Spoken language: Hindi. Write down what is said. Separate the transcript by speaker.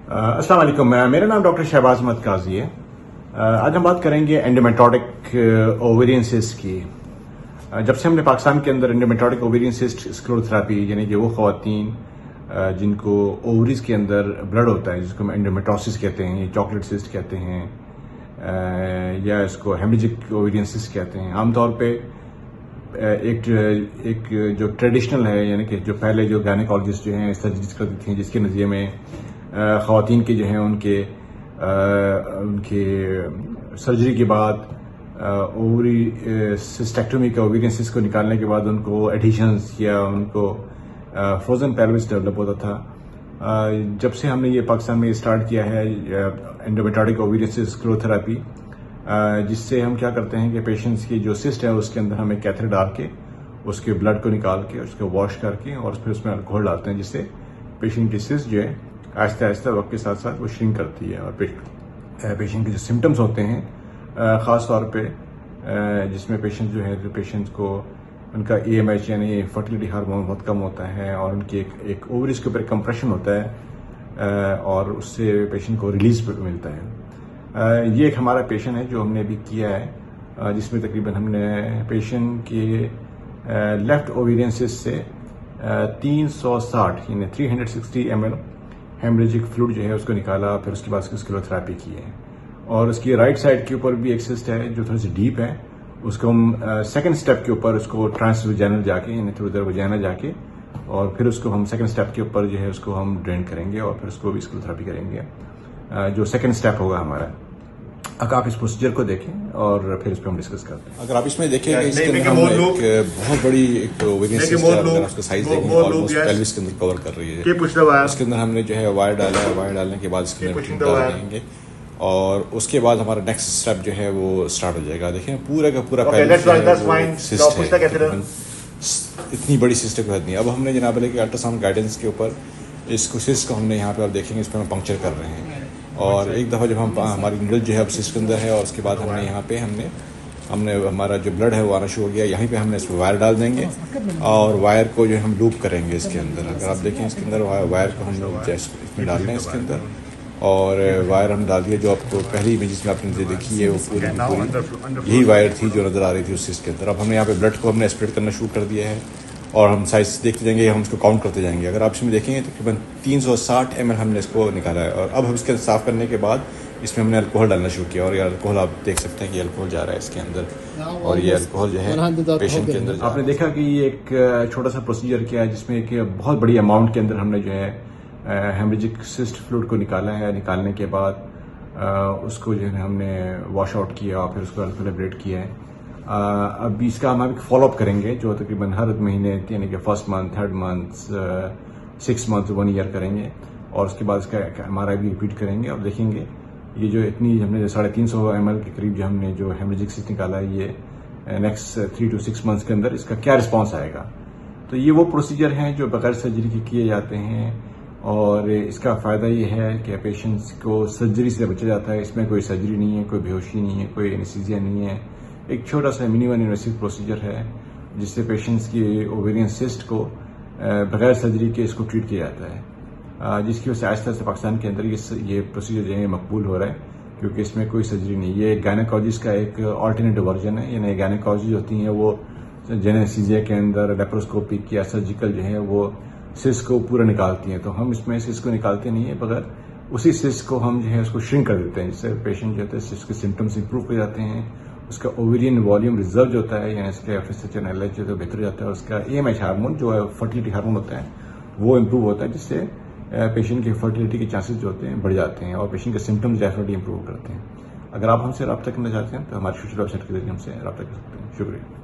Speaker 1: अस्सलाम वालेकुम। मेरा नाम डॉक्टर शहबाज अहमद काजी है। आज हम बात करेंगे एंडोमेट्रोटिक ओवेरियन सिस्ट की। जब से हमने पाकिस्तान के अंदर एंडोमेट्रोटिक ओवेरियन सिस्ट स्क्लेरोथेरेपी यानी कि वो खवातीन जिनको ओवरीज के अंदर ब्लड होता है, जिसको हम एंडोमेट्रोसिस कहते हैं, चॉकलेट सिस्ट कहते हैं, या इसको हेमरेजिक ओवेरियन सिस्ट कहते हैं। आमतौर पे एक जो ट्रेडिशनल है, यानी कि जो पहले जो गायनेकोलॉजिस्ट जो हैं सर्जरीज करती थी, जिसके नज़रिए में ख़वातीन के जो हैं उनके सर्जरी के बाद ओवरी सिस्टेक्टोमी का ओवेरियन सिस्ट को निकालने के बाद उनको एडिशंस या उनको फ्रोजन पेल्विस डेवलप होता था। जब से हमने ये पाकिस्तान में स्टार्ट किया है एंडोमेट्रोटिक ओवेरियन सिस्ट स्क्लेरोथेरेपी, जिससे हम क्या करते हैं कि पेशेंट्स की जो सिस्ट है उसके अंदर हम एक कैथेटर डाल के उसके ब्लड को निकाल के उसको वॉश करके और फिर उसमें अल्कोहल डालते हैं, जिससे पेशेंट की सिस्ट जो है आहिस्ता आहिस्ता वक्त के साथ साथ वो श्रिंक करती है। और पेशेंट के जो सिम्टम्स होते हैं ख़ास तौर पे जिसमें पेशेंट जो है पेशेंट्स को उनका AMH यानी फर्टिलिटी हार्मोन बहुत कम होता है और उनकी एक ओवरीज के ऊपर कंप्रेशन होता है और उससे पेशेंट को रिलीज मिलता है। ये एक हमारा पेशेंट है जो हमने अभी किया है, जिसमें तकरीबन हमने पेशेंट के लेफ्ट ओवेरियन सिस्ट से 360 यानी 360 ml हेमरेजिक फ्लूइड जो है उसको निकाला, फिर उसके बाद उसकी स्क्लेरोथेरेपी की है। और उसकी राइट साइड के ऊपर भी एक सिस्ट है जो थोड़ी सी डीप है, उसको हम सेकंड स्टेप के ऊपर उसको ट्रांसवेजाइनल जाके यानी थ्रू द वजाइना जाके और फिर उसको हम सेकंड स्टेप के ऊपर जो है उसको हम ड्रेन करेंगे और फिर उसको भी स्क्लेरोथेरेपी करेंगे, जो सेकंड स्टेप होगा हमारा। अगर आप इस प्रोसीजर को देखें और फिर इस पर हम डिस्कस करते हैं।
Speaker 2: अगर आप इसमें देखेंगे इसके अंदर हम एक बहुत बड़ी एक ओवेरियन सिस्ट है, अगर उसका साइज देखेंगे ऑलमोस्ट पेल्विस के अंदर कवर कर रही है। उसके अंदर हमने जो है वायर डाला है, वायर डालने के बाद इसके अंदर ट्यूब डाल देंगे और उसके बाद हमारा नेक्स्ट स्टेप जो है वो स्टार्ट हो जाएगा। देखें पूरा का पूरा सिस्ट है, इतनी बड़ी सिस्ट को नहीं। अब हमने जनाब के अल्ट्रासाउंड गाइडेंस के ऊपर इसको सिस्ट को हमने यहाँ पे आप देखेंगे इस पर हम पंक्चर कर रहे हैं और एक दफ़ा जब हम हमारी नीडल जो है अब सिस्ट के अंदर है और उसके बाद हमने यहाँ पे हमने हमारा जो ब्लड है वो आना शुरू हो गया। यहीं पे हमने इसमें वायर डाल देंगे और वायर को जो हम लूप करेंगे इसके अंदर। अगर आप देखें इसके अंदर वायर को हम लोग इसमें डाल रहे हैं इसके अंदर और वायर हम डाल दिए। जो आपको पहली इमेज में आपने देखी है वो पूरी यही वायर थी जो नज़र आ रही थी उस सिस्ट के अंदर। अब हमने यहाँ पे ब्लड को हमने स्प्रेड करना शुरू कर दिया है और हम साइज देखते जाएंगे, हम उसको काउंट करते जाएंगे। अगर आप इसमें देखेंगे तकरीबन 360 ml हमने इसको निकाला है और अब हम इसके साफ करने के बाद इसमें हमने अल्कोहल डालना शुरू किया और ये अल्कोहल आप देख सकते हैं कि अल्कोहल जा रहा है इसके अंदर और ये अल्कोहल जो है पेशेंट के अंदर।
Speaker 1: आपने देखा कि ये एक छोटा सा प्रोसीजर किया है जिसमें एक बहुत बड़ी अमाउंट के अंदर हमने जो है हेमरेजिक सिस्ट फ्लूइड को निकाला है। निकालने के बाद उसको जो है हमने वॉश आउट किया और फिर उसको अल्कोहलेट किया है। अब इसका हम एक फॉलोअप करेंगे जो तकरीबन हर महीने यानी कि first month, third month, 6 month, 1 year करेंगे और उसके बाद इसका MRI भी रिपीट करेंगे और देखेंगे ये जो इतनी हमने 350 ml के करीब जो हमने जो हेमरेजिक सिस्ट निकाला है ये नेक्स्ट 3 to 6 मंथ्स के अंदर इसका क्या रिस्पॉन्स आएगा। तो ये वो प्रोसीजर हैं जो बगैर सर्जरी के किए जाते हैं और इसका फ़ायदा ये है कि पेशेंट्स को सर्जरी से बचा जाता है। इसमें कोई सर्जरी नहीं है, कोई बेहोशी नहीं है, कोई एनेस्थीसिया नहीं है। एक छोटा सा मिनिमम इन्वेसिव प्रोसीजर है जिससे पेशेंट्स की ओवेरियन सिस्ट को बगैर सर्जरी के इसको ट्रीट किया जाता है, जिसकी वजह से आहिस्ता आहिस्ता पाकिस्तान के अंदर ये प्रोसीजर जो है मकबूल हो रहा है क्योंकि इसमें कोई सर्जरी नहीं। ये गायनेकोलॉजिस्ट का एक ऑल्टरनेटिव वर्जन है। यानी गायनेकोलॉजी होती हैं वो जेनेस्थीसिया के अंदर लेप्रोस्कोपिक या सर्जिकल जो है वो सिस्ट को पूरा निकालती हैं, तो हम इसमें सिस्ट को निकालते नहीं है, बगैर उसी सिस्ट को हम जो है उसको श्रिंक कर देते हैं, जिससे पेशेंट जो होता है सिस्ट के सिम्टम्स इंप्रूव हो जाते हैं, उसका ओवेरियन वॉल्यूम रिजर्व जो होता है यानी इसका FSH और LH जो बेहतर जाता है, उसका AMH हार्मोन जो है फर्टिलिटी हार्मोन होता है वो इम्प्रूव होता है, जिससे पेशेंट के फर्टिलिटी के चांसेस जो होते हैं बढ़ जाते हैं और पेशेंट के सिम्टम्स डेफिनेटली इंप्रूव करते हैं। अगर आप हमसे रब्ता करना चाहते हैं तो हमारी सोशल वेबसाइट के जरिए हमसे रब्ता कर सकते हैं। शुक्रिया।